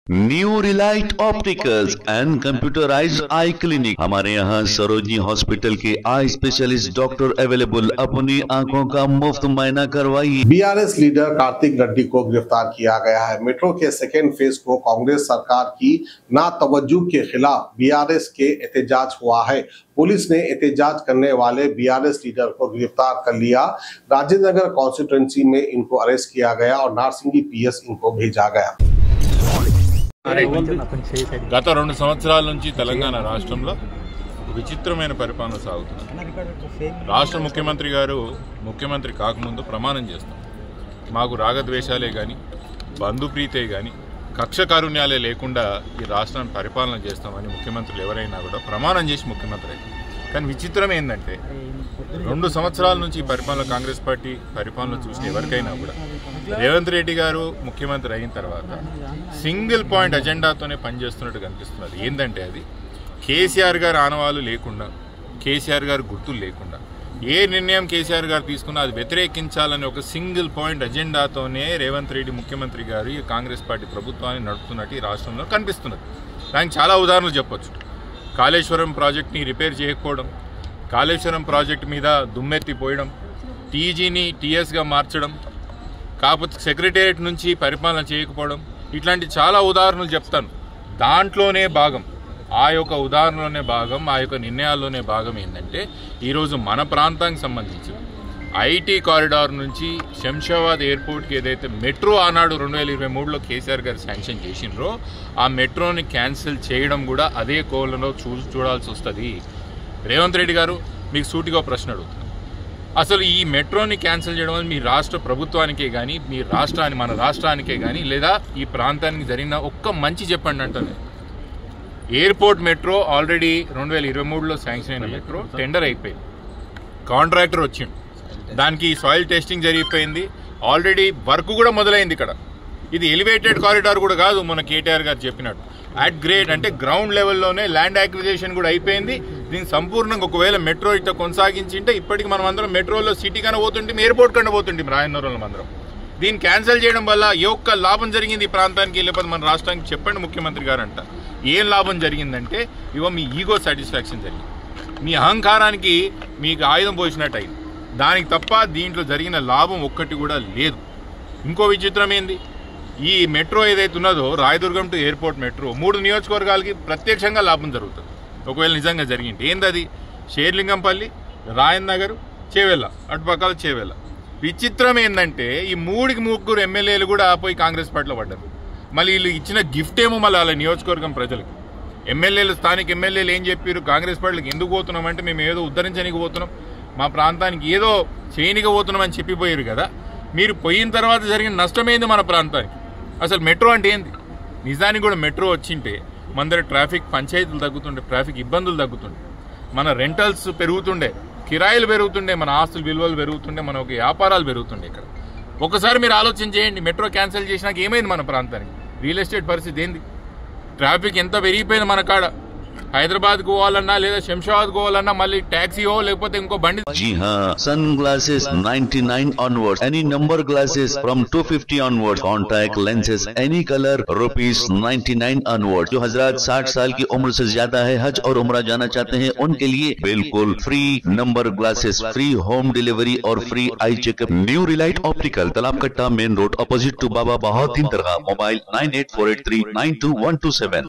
New Relight opticals and computerised I clinic. हमारे यहाँ Sarojini hospital के आई स्पेशलिस्ट डॉक्टर अवेलेबल। अपनी आंखों का मुफ्त मुआयना करवाइए। बीआरएस लीडर कार्तिक रेड्डी को गिरफ्तार किया गया है। मेट्रो के सेकेंड फेज को कांग्रेस सरकार की नातवज्जो के खिलाफ बीआरएस के एहतजाज हुआ है। पुलिस ने एहतजाज करने वाले बीआरएस लीडर को गिरफ्तार कर लिया। राजेंद्र नगर कॉन्स्टिट्यूएंसी में इनको अरेस्ट किया गया और नारसिंगी पीएस इनको भेजा गया। గత 2 సంవత్సరాల నుంచి తెలంగాణ రాష్ట్రంలో విచిత్రమైన పరిపాలన సాగుతుంది. రాష్ట్ర ముఖ్యమంత్రి గారు ముఖ్యమంత్రి కాకముందు ప్రమాణం చేస్తాం, మాకు రాగద్వేషాలే కానీ బంధుప్రీతే కానీ కక్ష కారుణ్యాలే లేకుండా ఈ రాష్ట్రాన్ని పరిపాలన చేస్తామని ముఖ్యమంత్రులు ఎవరైనా కూడా ప్రమాణం చేసి ముఖ్యమంత్రి అయ్యారు. కానీ విచిత్రం ఏంటంటే 2 సంవత్సరాల నుంచి ఈ పరిపాలన కాంగ్రెస్ పార్టీ పరిపాలన చూసిన ఎవరికైనా కూడా రేవంత్ రెడ్డి గారు ముఖ్యమంత్రి అయిన తర్వాత సింగిల్ పాయింట్ అజెండాతోనే పనిచేస్తున్నట్టు కనిపిస్తున్నది. ఏంటంటే అది కేసీఆర్ గారు ఆనవాళ్ళు లేకుండా, కేసీఆర్ గారు గుర్తులు లేకుండా ఏ నిర్ణయం కేసీఆర్ గారు తీసుకున్నా అది వ్యతిరేకించాలని ఒక సింగిల్ పాయింట్ అజెండాతోనే రేవంత్ రెడ్డి ముఖ్యమంత్రి గారు ఈ కాంగ్రెస్ పార్టీ ప్రభుత్వాన్ని నడుపుతున్నట్టు ఈ రాష్ట్రంలో కనిపిస్తున్నది. దానికి చాలా ఉదాహరణలు చెప్పొచ్చు. కాళేశ్వరం ప్రాజెక్ట్ని రిపేర్ చేయకపోవడం, కాళేశ్వరం ప్రాజెక్టు మీద దుమ్మెత్తిపోయడం, టీజీని టీఎస్గా మార్చడం, కాకపోతే సెక్రటేరియట్ నుంచి పరిపాలన చేయకపోవడం, ఇట్లాంటి చాలా ఉదాహరణలు చెప్తాను. దాంట్లోనే భాగం, ఆ యొక్క ఉదాహరణలోనే భాగం, ఆ యొక్క నిర్ణయాల్లోనే భాగం ఏంటంటే ఈరోజు మన ప్రాంతానికి సంబంధించి ఐటీ కారిడార్ నుంచి శంషాబాద్ ఎయిర్పోర్ట్కి ఏదైతే మెట్రో ఆనాడు 2023లో కేసీఆర్ గారు శాంక్షన్ చేసినారో ఆ మెట్రోని క్యాన్సిల్ చేయడం కూడా అదే కోవలలో చూడాల్సి వస్తుంది. రేవంత్ రెడ్డి గారు, మీకు సూటిగా ప్రశ్న అడుగుతున్నాను. అసలు ఈ మెట్రోని క్యాన్సిల్ చేయడం వల్ల మీ రాష్ట్ర ప్రభుత్వానికే కానీ, మీ రాష్ట్రాన్ని, మన రాష్ట్రానికే కానీ, లేదా ఈ ప్రాంతానికి జరిగిన ఒక్క మంచి చెప్పండి అంటాను. ఎయిర్పోర్ట్ మెట్రో ఆల్రెడీ 2023లో శాంక్షన్ అయిన మెట్రో టెండర్ అయిపోయింది, కాంట్రాక్టర్ వచ్చిండు, దానికి సాయిల్ టెస్టింగ్ జరిగిపోయింది, ఆల్రెడీ వర్క్ కూడా మొదలైంది. ఇక్కడ ఇది ఎలివేటెడ్ కారిడార్ కూడా కాదు, మన కేటీఆర్ గారు చెప్పినట్టు అట్ గ్రేడ్ అంటే గ్రౌండ్ లెవెల్లోనే ల్యాండ్ అక్విజిషన్ కూడా అయిపోయింది. దీన్ని సంపూర్ణంగా ఒకవేళ మెట్రో ఇట్లా కొనసాగించింటే ఇప్పటికి మనం అందరం మెట్రోలో సిటీ కన్నా పోతుంటే ఎయిర్పోర్ట్ కన్నా పోతుంటే రాయన్నూరులో అందరం. దీన్ని క్యాన్సిల్ చేయడం వల్ల ఏ ఒక్క లాభం జరిగింది ఈ ప్రాంతానికి, లేకపోతే మన రాష్ట్రానికి చెప్పండి ముఖ్యమంత్రి గారు అంట. ఏం లాభం జరిగిందంటే ఇవో మీ ఈగో సాటిస్ఫాక్షన్ జరిగింది, మీ అహంకారానికి మీకు ఆయుధం పోసినట్టు అయింది. దానికి తప్ప దీంట్లో జరిగిన లాభం ఒక్కటి కూడా లేదు. ఇంకో విచిత్రం ఏంది, ఈ మెట్రో ఏదైతే ఉన్నదో రాయదుర్గం టు ఎయిర్పోర్ట్ మెట్రో 3 నియోజకవర్గాలకి ప్రత్యక్షంగా లాభం జరుగుతుంది ఒకవేళ నిజంగా జరిగింది. ఏందది? షేర్లింగంపల్లి, రాయన్ నగర్, చేవెళ్ళ, అటుపక్కల చేవెళ్ళ. విచిత్రం ఏంటంటే ఈ 3 ఎమ్మెల్యేలు కూడా పోయి కాంగ్రెస్ పార్టీలో పడ్డారు. మళ్ళీ వీళ్ళు ఇచ్చిన గిఫ్ట్ ఏమో మళ్ళీ అలా నియోజకవర్గం ప్రజలకు. ఎమ్మెల్యేలు, స్థానిక ఎమ్మెల్యేలు ఏం చెప్పారు, కాంగ్రెస్ పార్టీలకు ఎందుకు పోతున్నాం అంటే మేము ఏదో ఉద్ధరించడానికి పోతున్నాం, మా ప్రాంతానికి ఏదో చేయనిగా పోతున్నామని చెప్పిపోయారు కదా. మీరు పోయిన తర్వాత జరిగిన నష్టమేంది మన ప్రాంతానికి? అసలు మెట్రో అంటే ఏంది? నిజానికి కూడా మెట్రో వచ్చింటే మన దగ్గర ట్రాఫిక్ పంచాయతీలు తగ్గుతుండే, ట్రాఫిక్ ఇబ్బందులు తగ్గుతుండే, మన రెంటల్స్ పెరుగుతుండే, కిరాయిలు పెరుగుతుండే, మన ఆస్తుల విలువలు పెరుగుతుండే, మన ఒక వ్యాపారాలు పెరుగుతుండే. ఇక్కడ ఒకసారి మీరు ఆలోచన చేయండి, మెట్రో క్యాన్సిల్ చేసినాక ఏమైంది మన ప్రాంతానికి? రియల్ ఎస్టేట్ పరిస్థితి ఏంది? ట్రాఫిక్ ఎంత పెరిగిపోయింది మన కాడ. హైదరాబాద్ పోవాలన్నా లేదా శంషాబాద్ పోవాలన్నా మళ్ళీ టాక్సీయో లేకపోతే ఇంకో బండి. जी हाँ, sun glasses 99 onward, any number glasses from 250 onward, contact lenses any colour ₹99 onward. जो हजरात 60 साल की उम्र से ज्यादा है, हज और उम्रा जाना चाहते हैं, उनके लिए बिल्कुल free number glasses, free home delivery और free eye checkup. New relight optical, Talab Katta, main road, opposite to Baba Bahauddin दरगाह। मोबाइल 9848392127।